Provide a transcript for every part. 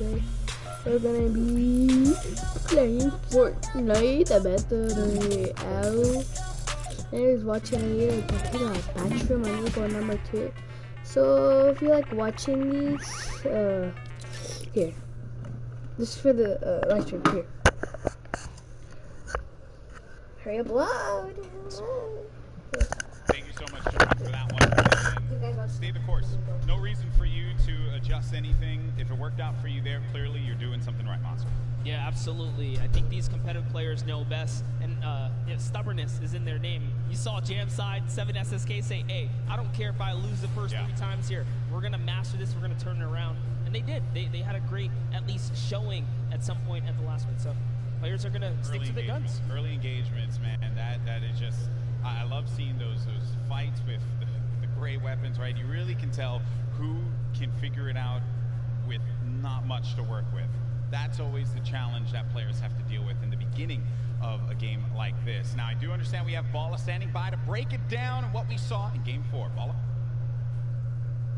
today we're gonna be playing Fortnite. I bet the out. Anyways, watching here, I can take a bathroom. I'm gonna go number 2. So if you like watching these, here. This is for the live stream here. Hurry up, load. Thank you so much, Jordan, for that one. And stay the course. No reason for you to adjust anything. If it worked out for you there, clearly you're doing something right, Monster. Yeah, absolutely. I think these competitive players know best, and stubbornness is in their name. You saw Jamside, 7SSK say, hey, I don't care if I lose the first 3 times here. We're going to master this. We're going to turn it around. And they did. They had a great, at least, showing at some point at the last one. So players are going to stick to the guns. Early engagements, man. That is just, I love seeing those fights with the great weapons, right? You really can tell who can figure it out with not much to work with. That's always the challenge that players have to deal with in the beginning of a game like this. Now, I do understand we have Bala standing by to break it down and what we saw in Game 4. Bala?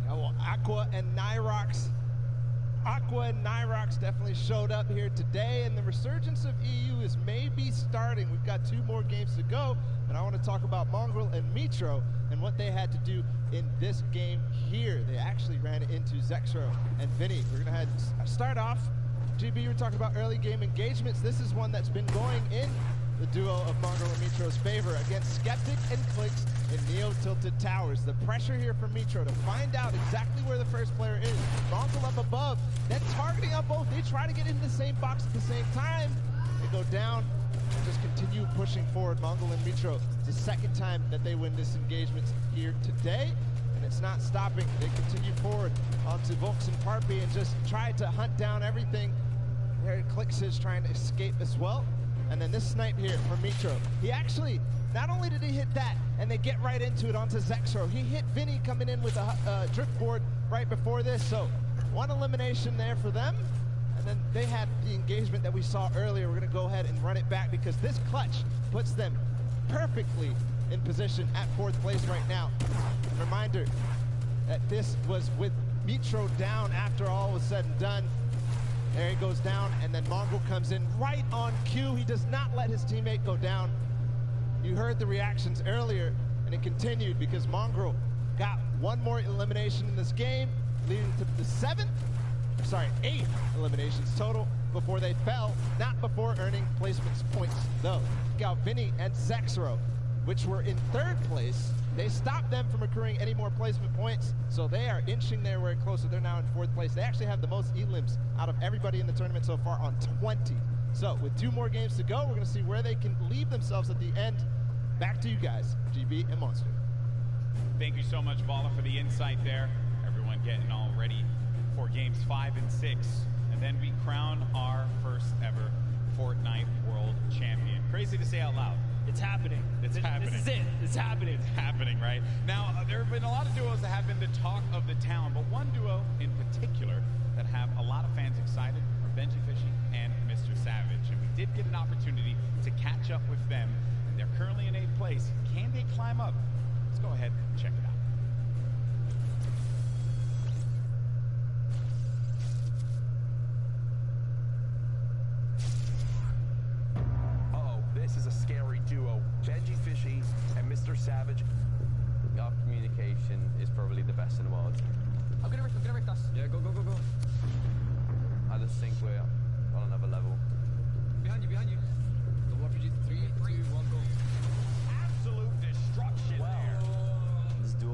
Yeah, well, Aqua and Nyrox definitely showed up here today, and the resurgence of EU is maybe starting. We've got 2 more games to go, but I want to talk about Mongrel and Mitro and what they had to do in this game here. They actually ran into Zexro and Vinny. We're going to start off. GB, you were talking about early game engagements. This is one that's been going in the duo of Mongrel and Mitro's favor against Skeptic and Clicks in Neo Tilted Towers. The pressure here from Mitro to find out exactly where the first player is. Mongrel up above, then targeting on both. They try to get into the same box at the same time. They go down and just continue pushing forward. Mongrel and Mitro, it's the second time that they win this engagement here today. And it's not stopping. They continue forward onto Volks and R.I.P and just try to hunt down everything. There Clicks is trying to escape as well. And then this snipe here from Mitro. He actually, not only did he hit that, and they get right into it onto Zexro, he hit Vinny coming in with a drift board right before this. So 1 elimination there for them. And then they had the engagement that we saw earlier. We're gonna go ahead and run it back because this clutch puts them perfectly in position at 4th place right now. A reminder that this was with Mitro down after all was said and done. There he goes down, and then Mongrel comes in right on cue. He does not let his teammate go down. You heard the reactions earlier, and it continued because Mongrel got 1 more elimination in this game, leading to the 8 eliminations total before they fell, not before earning placements points though. Look out, Vinny and Zexro, which were in 3rd place. They stopped them from accruing any more placement points, so they are inching their way closer. They're now in 4th place. They actually have the most elims out of everybody in the tournament so far on 20. So with 2 more games to go, we're gonna see where they can leave themselves at the end. Back to you guys, GB and Monster. Thank you so much, Bala, for the insight there. Everyone getting all ready for games 5 and 6. And then we crown our first ever Fortnite World Champion. Crazy to say out loud. It's happening. It's happening. This is it. It's happening. It's happening, right? Now, there have been a lot of duos that have been the talk of the town, but one duo in particular that have a lot of fans excited are Benji Fishy and Mr. Savage. And we did get an opportunity to catch up with them, and they're currently in 8th place. Can they climb up? Let's go ahead and check it out. This is a scary duo. Benji Fishy and Mr. Savage. Our communication is probably the best in the world. I'm gonna rift us. Yeah, go. I just think we're on another level. Behind you. The RPG, 3, 2, 1, go. Absolute destruction there. This duo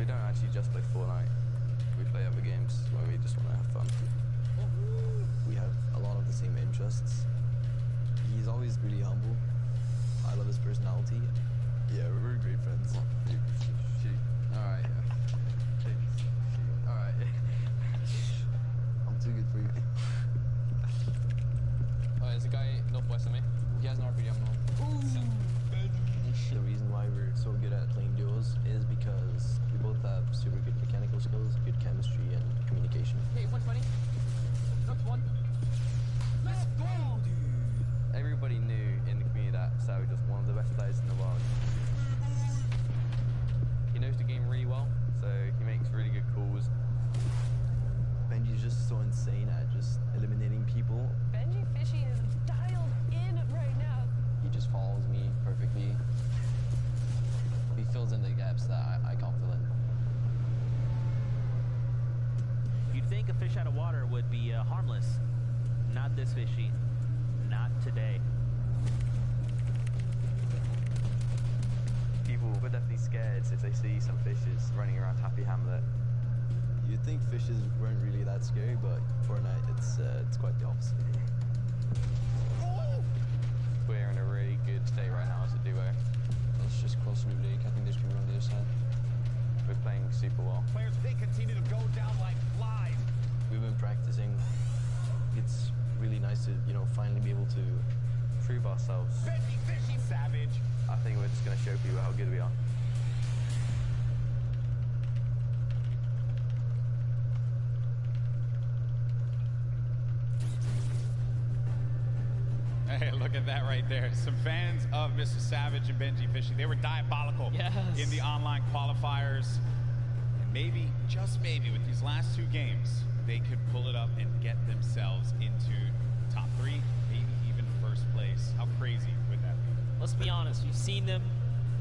We don't actually just play Fortnite. We play other games when we just want to have fun. We have a lot of the same interests. He's always really humble. I love his personality. Yeah, we're great friends. Shoot. Alright, yeah. Shoot. Alright. I'm too good for you. Oh, there's a guy northwest of me. He has an RPG ammo. The reason why we're so good at playing duos is because we both have super good mechanical skills, good chemistry, and communication. Hey, 120. Knocked one. Let's go, dude. Everybody knew in the community that Savage was one of the best players in the world. He knows the game really well, so he makes really good calls. Benji's just so insane at just eliminating people. Benji Fishy is dialed in right now. He just follows me perfectly. He fills in the gaps that I can't fill in. You'd think a fish out of water would be harmless. Not this fishy. Not today. People were definitely scared if they see some fishes running around Happy Hamlet. You'd think fishes weren't really that scary, but Fortnite, it's quite the opposite. We're in a really good state right now as a duo. Let's just close loop league. I think there's people on the other side. We're playing super well. Players, they continue to go down like flies. We've been practicing. It's really nice to, finally be able to Prove ourselves. Fishy, fishy, Savage. I think we're just going to show people how good we are. Hey, look at that right there. Some fans of Mr. Savage and Benji Fishy. They were diabolical in the online qualifiers. And maybe, just maybe, with these last two games, they could pull it up and get themselves into top 3, maybe even first place. How crazy would that be? Let's be honest, we've seen them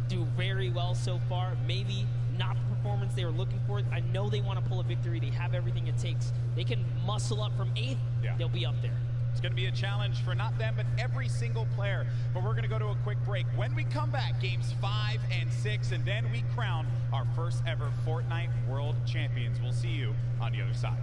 do very well so far. Maybe not the performance they were looking for. I know they want to pull a victory. They have everything it takes. They can muscle up from 8th. Yeah. They'll be up there. It's going to be a challenge for not them, but every single player. But we're going to go to a quick break. When we come back, games 5 and 6, and then we crown our first ever Fortnite World Champions. We'll see you on the other side.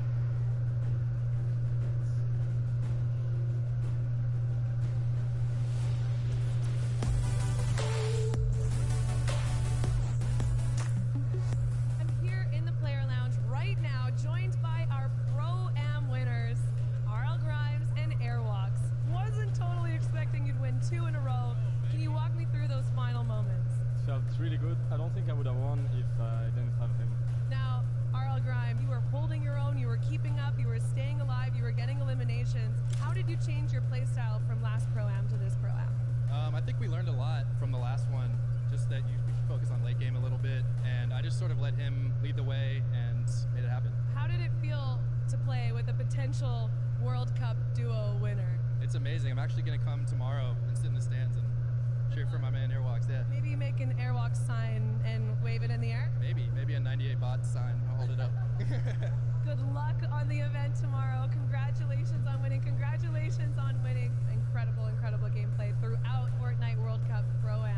I'm here in the player lounge right now, joined by our Pro-Am winners, R.I.P and Airwalks. Wasn't totally expecting you'd win 2 in a row. Can you walk me through those final moments? Felt really good. I don't think I would have won if I didn't have him. Now, R.L. Grime, you were holding your own, you were keeping up, you were staying alive, you were getting eliminations. How did you change your playstyle from last Pro-Am to this Pro-Am? I think we learned a lot from the last one, just that you should focus on late game a little bit, and I just sort of let him lead the way and made it happen. How did it feel to play with a potential World Cup duo winner? It's amazing. I'm actually going to come tomorrow and sit in the stands and cheer for my man Airwalks. Yeah. Maybe make an Airwalks sign and wave it in the air? Maybe a 98 bot sign. I'll hold it up. Good luck on the event tomorrow. Congratulations on winning. Congratulations on winning. Incredible, incredible gameplay throughout Fortnite World Cup Pro-Am.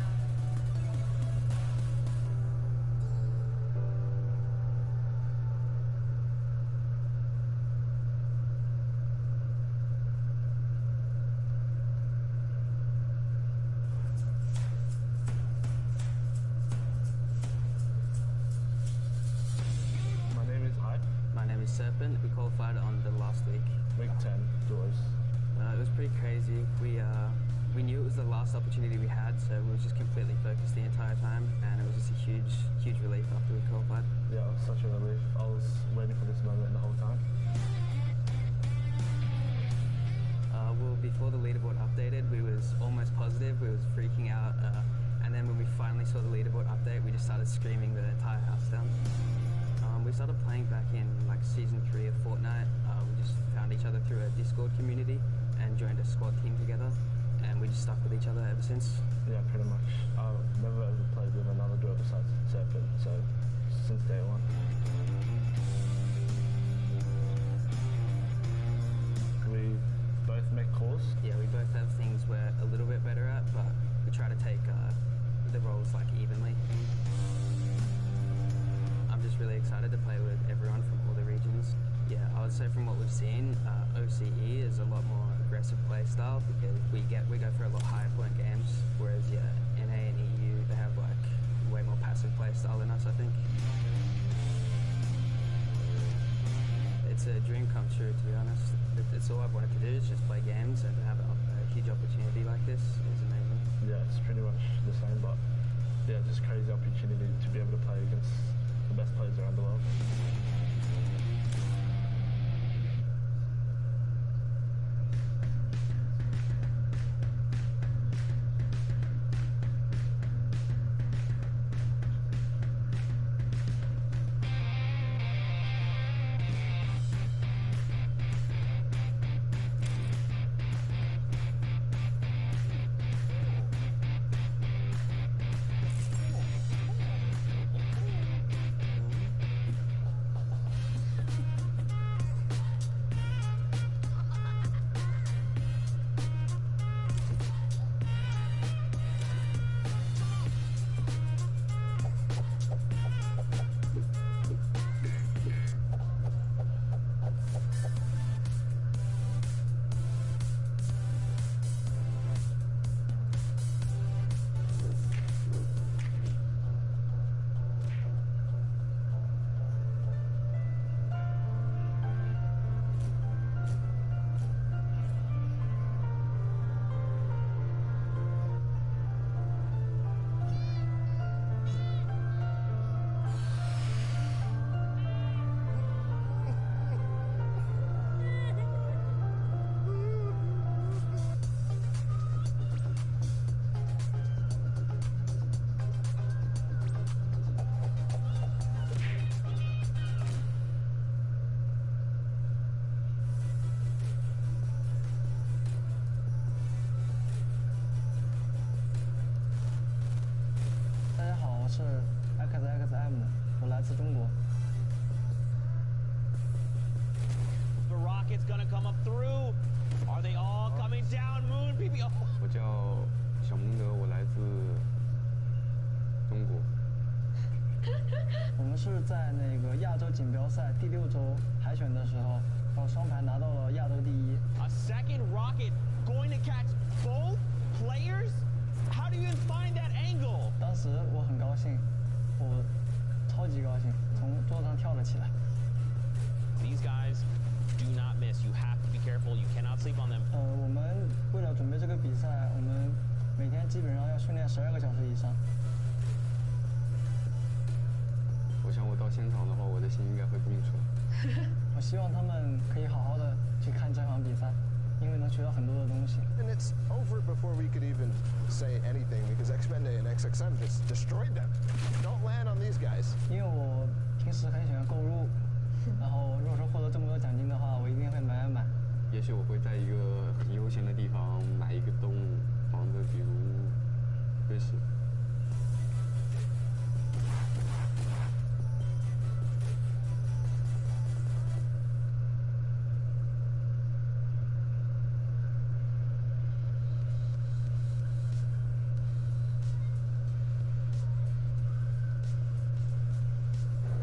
My name is R.I.P. My name is Serpent. We qualified on the last week. Week 10 doors. It was pretty crazy. We knew it was the last opportunity we had, so we were just completely focused the entire time, and it was just a huge relief after we qualified. Yeah, it was such a relief. I was waiting for this moment the whole time. Well, before the leaderboard updated, we was almost positive. We was freaking out, and then when we finally saw the leaderboard update, we just started screaming the entire house down. We started playing back in like season 3 of Fortnite. We just found each other through a Discord community and joined a squad team together, and we just stuck with each other ever since. Yeah, pretty much. I've never ever played with another duo besides Serpent, so since day one. We both make calls. Yeah, we both have things we're a little bit better at, but we try to take the roles like evenly. I'm just to play with everyone from all the regions. Yeah, I would say from what we've seen, OCE is a lot more aggressive play style because we go for a lot higher point games, whereas yeah, NA and EU they have like way more passive play style than us, I think. It's a dream come true, to be honest. It's all I've wanted to do is just play games, and to have a huge opportunity like this is amazing. Yeah, it's pretty much the same, but yeah, just crazy opportunity to be able to play against the best players around the world.是 XXM， 我来自中国。 The rocket's gonna come up through. Are they all coming down? Moon PB. 我叫小蒙德，我来自中国。我们是在那个亚洲锦标赛第6周海选的时候，然后双排拿到了亚洲第1。A second rocket going to catch both players? How do you even find that angle? 当时我很高兴，我超级高兴，从桌上跳了起来。These guys do not miss. You have to be careful. You cannot sleep on them. 我们为了准备这个比赛，我们每天基本上要训练12个小时以上。我想我到现场的话，我的心应该会蹦出来。我希望他们可以好好的去看这场比赛。 因为能学到很多的东西。And it's over before we could even say anything because Xpende and XXM just destroyed them. Don't land on these guys. 因为我平时很喜欢购入，然后如果说获得这么多奖金的话，我一定会买。也许我会在一个很悠闲的地方买一个洞房子，比如瑞士。 All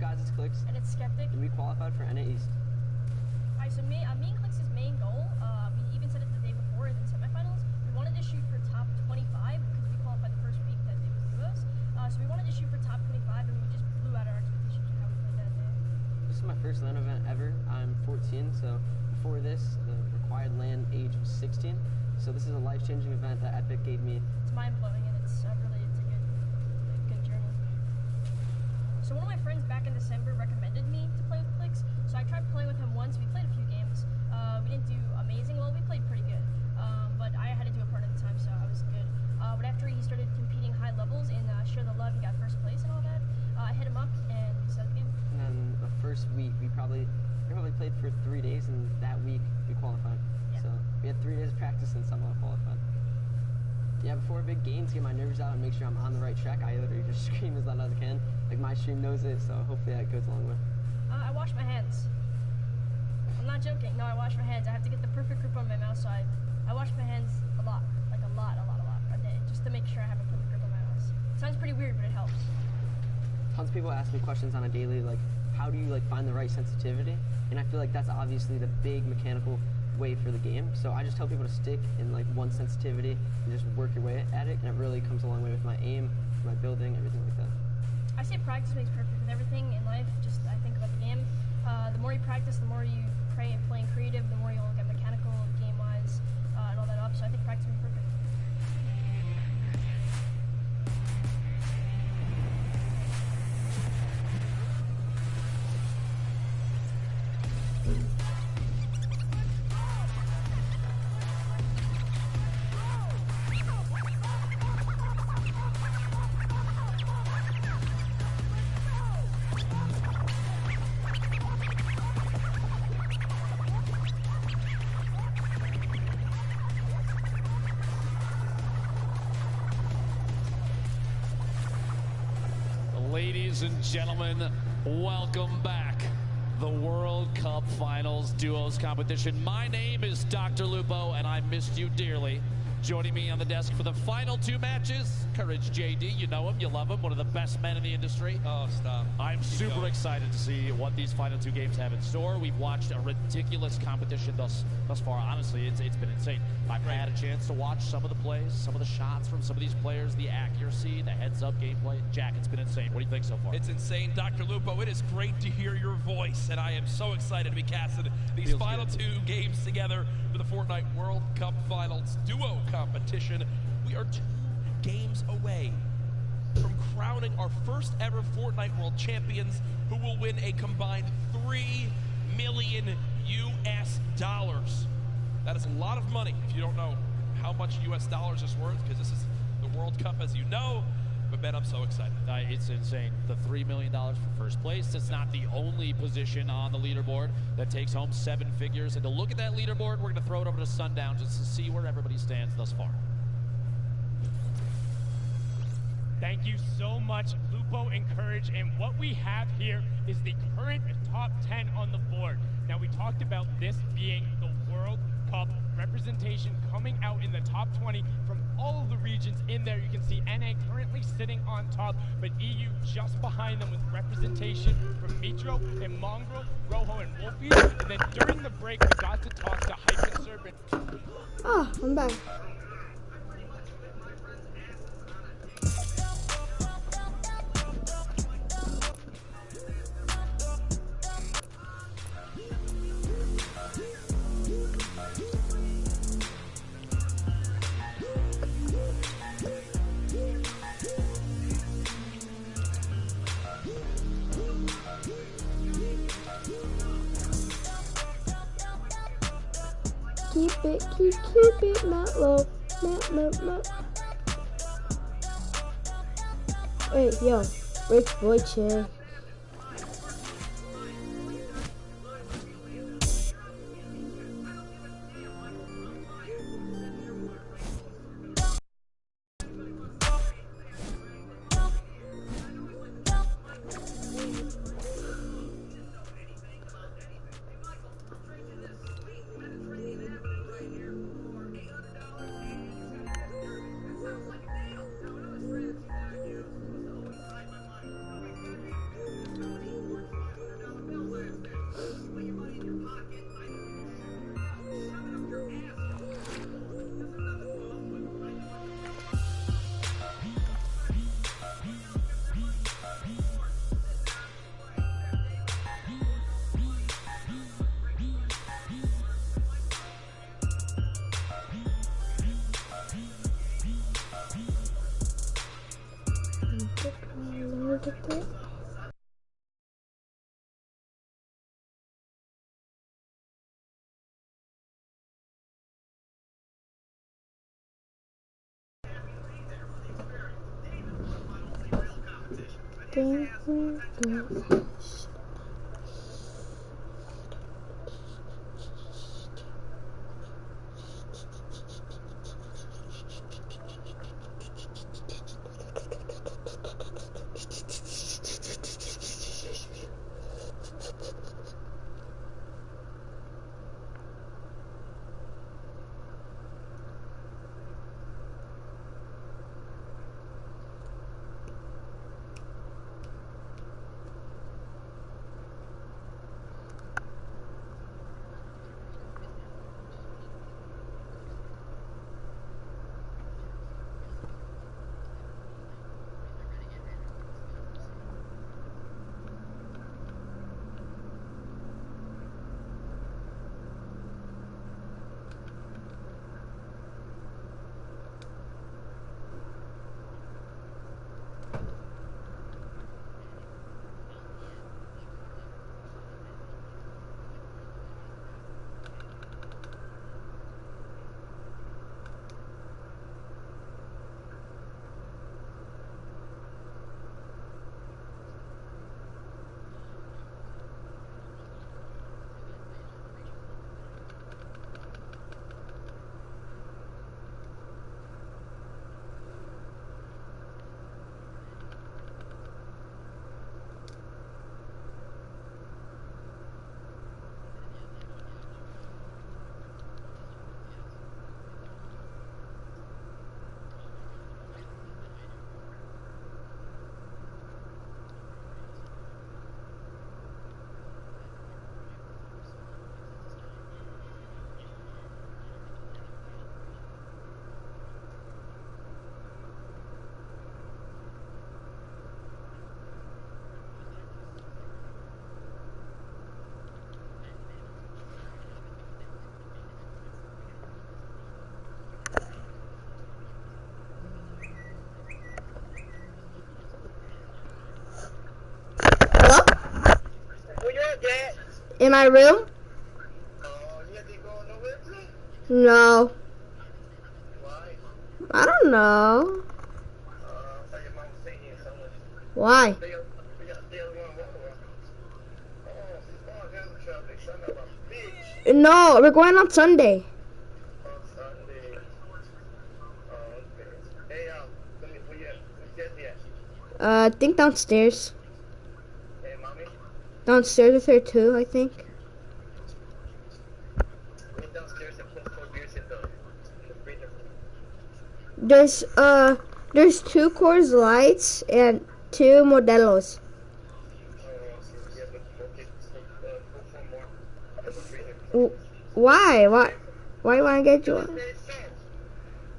guys, it's Clicks. And it's Skeptic. And we qualified for NA East. Alright, so me and Clicks' main goal, we even said it the day before in the semifinals, we wanted to shoot for top 25 because we qualified the first week that it was duos. So we wanted to shoot for top 25 and we just blew out our expectations of how we played that day. This is my first LAN event ever. I'm 14, so before this, the required LAN age was 16. So this is a life-changing event that Epic gave me. It's mind-blowing and it's a good journey. So one of my friends back in December recommended me to play with Clicks. So I tried playing with him once. We played a few games. We didn't do amazing. Well, we played pretty good. But I had to do a part at the time, so I was good. But after he started competing high levels and Share the Love and got first place and all that, I hit him up and we started the game. And then the first week, we probably played for 3 days, and that week we qualified. Yeah. So we had 3 days of practice and somehow qualified. Yeah, before big games, get my nerves out and make sure I'm on the right track. I literally just scream as loud as I can. Like my stream knows it, so hopefully that goes a long way. I wash my hands. I'm not joking. No, I wash my hands. I have to get the perfect grip on my mouse, so I wash my hands a lot, like a lot a day, just to make sure I have a perfect grip on my mouse. Sounds pretty weird, but it helps. Tons of people ask me questions on a daily, like, how do you find the right sensitivity? And I feel like that's obviously the big mechanical way for the game. So I just tell people to stick in one sensitivity and just work your way at it, and it really comes a long way with my aim, my building, everything like that. I say practice makes perfect with everything in life. Just I think about the game. The more you practice, the more you playing creative, the more you'll get mechanical, game-wise, and all that up. So I think practice makes perfect. Ladies and gentlemen, welcome back. The World Cup Finals Duos competition. My name is Dr. Lupo, and I missed you dearly. Joining me on the desk for the final 2 matches, Courage JD. You know him, you love him, one of the best men in the industry. Oh, stop. I'm super excited to see what these final 2 games have in store. We've watched a ridiculous competition thus far. Honestly, it's been insane. I've had a chance to watch some of the plays, some of the shots from some of these players, the accuracy, the heads-up gameplay. Jack, it's been insane. What do you think so far? It's insane, Dr. Lupo. It is great to hear your voice, and I am so excited to be casting these final 2 games together for the Fortnite World Cup Finals Duo competition. We are 2 games away from crowning our first ever Fortnite World Champions, who will win a combined $3 million US. That is a lot of money if you don't know how much US dollars is worth, because this is the World Cup, as you know. But Ben, I'm so excited. It's insane. The $3 million for first place. It's not the only position on the leaderboard that takes home 7 figures. And to look at that leaderboard, we're going to throw it over to Sundown just to see where everybody stands thus far. Thank you so much, Lupo and Courage. And what we have here is the current top 10 on the board. Now, we talked about this being the World Cup representation coming out in the top 20 from all of the regions in there. You can see NA currently sitting on top, but EU just behind them with representation from Mitro and Mongrel, Rojo, and Wolfie. And then during the break, we got to talk to Hype and Serpent. Ah, I'm back. Keep it mellow. Hey, yo, Rich Boy Chair. In my room? No. I don't know. Why? No, we're going on Sunday. I think downstairs. Downstairs with her too, I think. There's 2 Coors Lights and 2 Modelos. Why? Why you wanna get you one?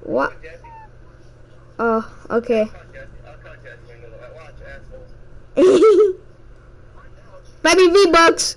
What? Oh, okay. Baby V-Bucks.